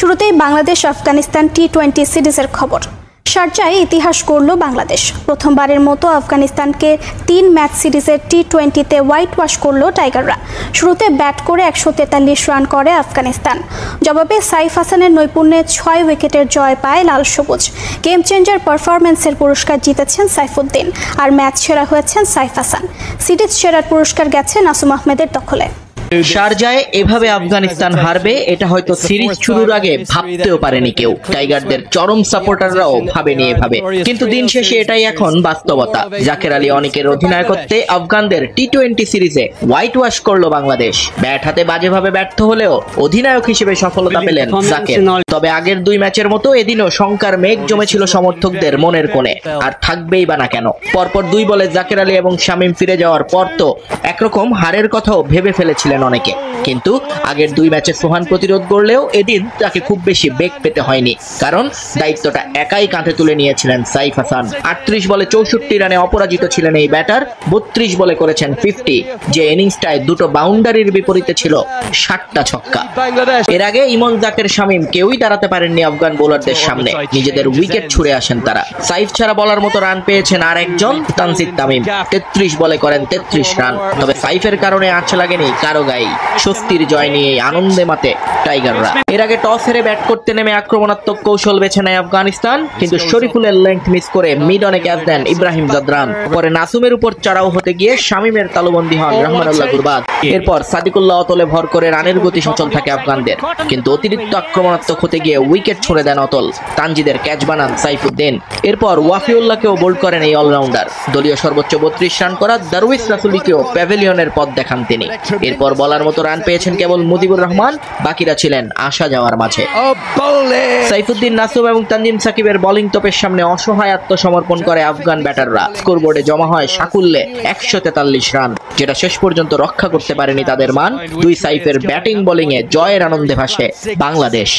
শুরুতেই বাংলাদেশ আফগানিস্তান টি-20 সিরিজের খবর। শারজায় ইতিহাস গড়ল বাংলাদেশ। প্রথমবারের মতো আফগানিস্তানকে 3 ম্যাচ সিরিজের টি-20তে হোয়াইট ওয়াশ করল টাইগাররা। শুরুতে ব্যাট করে 143 রান করে আফগানিস্তান। জবাবে সাইফ হাসানের নৈপুণ্যে 6 উইকেটের জয় পায় লাল সবুজ। গেম চেঞ্জার পারফরম্যান্সের পুরস্কার জিতেছেন সাইফুদ্দিন, আর ম্যাচ সেরা হয়েছেন সাইফ হাসান। সিরিজ সেরার পুরস্কার গেছে নাসুম আহমেদের দখলে। শারজায় এভাবে আফগানিস্তান হারবে এটা হয়তো সিরিজ শুরুর আগে ভাবতেও পারেনি কেউ। টাইগারদের চরম সাপোর্টাররাও ভাবেনি এভাবে, কিন্তু দিন শেষে এটাই এখন বাস্তবতা। জাকের আলী অনেকের অধিনায়কত্বে আফগানদের টি-20 সিরিজে হোয়াইট ওয়াশ করলো বাংলাদেশ। ব্যাট হাতে বাজেভাবে ব্যর্থ হলেও অধিনায়ক হিসেবে সফলতা পেলেন জাকের। তবে আগের 2 ম্যাচের মতো এদিনও শঙ্কার মেঘ জমেছিল সমর্থকদের মনের কোণে, আর থাকবেই বা না কেন। পরপর 2 বলে জাকের আলী এবং শামীম ফিরে যাওয়ার পর তো একরকম হারের কথাও ভেবে ফেলেছিলেন অনেকে। কিন্তু আগের 2 ম্যাচে সোহান প্রতিরোধ করলেও এদিন তাকে খুব বেশি বেগ পেতে হয়নি, কারণ দায়িত্বটা একাই কাঁধে তুলে নিয়েছিলেন সাইফ হাসান। 38 বলে 64 রানে অপরাজিত ছিলেন এই ব্যাটার। 32 বলে করেছেন 50, যে ইনিংসটায় 2টো বাউন্ডারির বিপরীতে ছিল 7টা ছক্কা। এর আগে ইমন, জাকের, শামীম কেউই দাঁড়াতে পারেননি আফগান বোলারদের সামনে। নিজেদের উইকেট ছুড়ে আসেন তারা। সাইফ ছাড়া বলার মতো রান পেয়েছেন আর একজন, তানজিদ তামিম। 33 বলে করেন 33 রান। তবে সাইফের কারণে আঁচ লাগেনি কারো গায়ে। স্বস্তির জয় নিয়ে আনন্দে মাতে টাইগাররা। এর আগে টস হেরে ব্যাট করতে নেমে আক্রমণাত্মক কৌশল বেছে নেয় আফগানিস্তান, কিন্তু শরীফুলের লেংথ মিস করে মিড অনে ক্যাচ দেন ইব্রাহিম জাদরান। পরে নাসুমের উপর চড়াও হতে গিয়ে শামীমের তালুবন্দী হন রহমানুল্লাহ গুরবাজ। এরপর সাদিকুল্লাহ অতলে ভর করে রানের গতি সচল থাকে আফগানদের, কিন্তু অতিরিক্ত আক্রমণাত্মক হতে গিয়ে উইকেট ছুঁড়ে দেন অতল। তানজিদের ক্যাচ বানান সাইফুদ্দিন। এরপর ওয়াফিউল্লাহকেও বোল্ড করেন এই অলরাউন্ডার। দলীয় সর্বোচ্চ 32 রান করা দারুইস রাসুলিকেও প্যাভিলিয়নের পথ দেখান তিনি। এরপর বলার মতো রান পেয়েছেন কেবল মুজিবুর রহমান, বাকিরা ছিলেন আসা যাওয়ার মাঝে। সাইফুদ্দিন, নাসুম এবং তানজিম সাকিবের বোলিং তোপের সামনে অসহায় আত্মসমর্পণ করে আফগান ব্যাটাররা। স্কোরবোর্ডে জমা হয় সাকুল্যে 143 রান, যেটা শেষ পর্যন্ত রক্ষা করতে পারেনি তাদের মান। 2 সাইফের ব্যাটিং বোলিংয়ে জয়ের আনন্দে ভাসে বাংলাদেশ।